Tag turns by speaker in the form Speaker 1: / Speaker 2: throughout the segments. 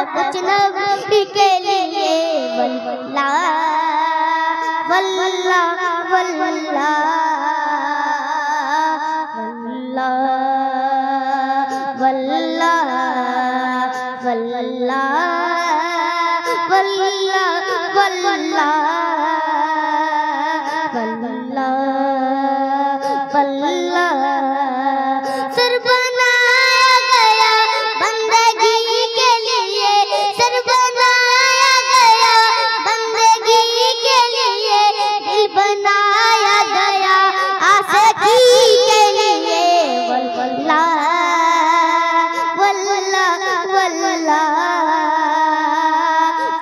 Speaker 1: कुछ नबी के लिए वल्लाह वल्लाह वल्लाह वल्लाह वल्लाह वल्लाह वल्लाह वल्लाह वल्लाह सर बनाया गया बंदगी के लिए, सर बनाया गया बंदगी के लिए, दिल बनाया गया आशिकी के लिए वल्लाह वल्लाह वल्लाह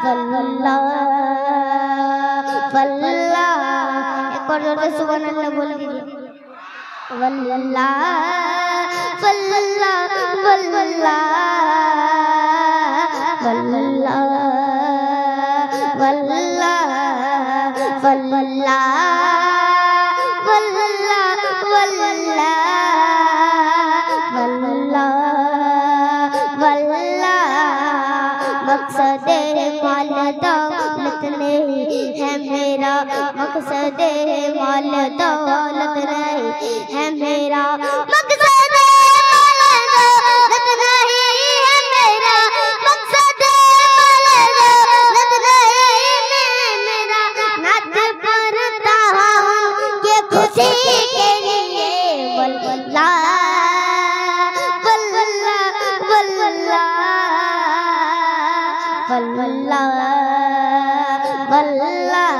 Speaker 1: वल्लाह वल्लाह। एक और जोर से सुभान अल्लाह बोल दीजिए। वल्लाह वल्लाह वल्लाह वल्लाह वल्लाह वल्लाह वल्लाह वल्लाह वल्लाह। मकसद माल दौलत नहीं है मेरा, मकसद माल दौलत नहीं है मेरा, मकसद माल दौलत नहीं है मेरा, मकसद माल दौलत नहीं है मेरा। नात पढ़ता हूँ ये खुशी के लिए वल्लाह वल्लाह वल्लाह वल्लाह वल्लाह।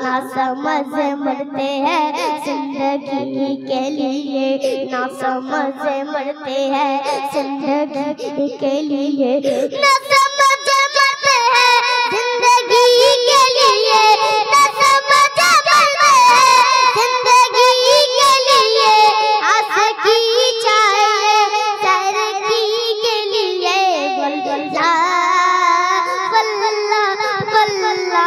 Speaker 1: ना समझ मरते हैं जिंदगी के लिए, ना समझ मरते हैं जिंदगी के लिए, ना समझ मरते हैं जिंदगी के लिए, ना समझ मरते हैं जिंदगी के लिए। आशिकी चाहिए सरकी के लिए वल्लाह वल्लाह वल्लाह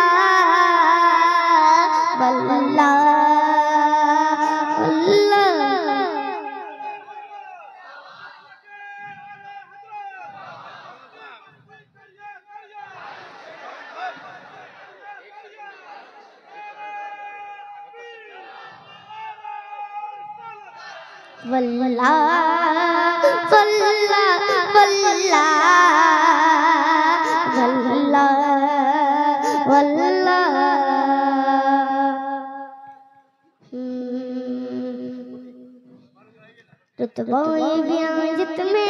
Speaker 1: वल्लाह वल्लाह। वल्लाह वल्लाह वल्लाह वल्लाह वल्लाह। रुतबा जित में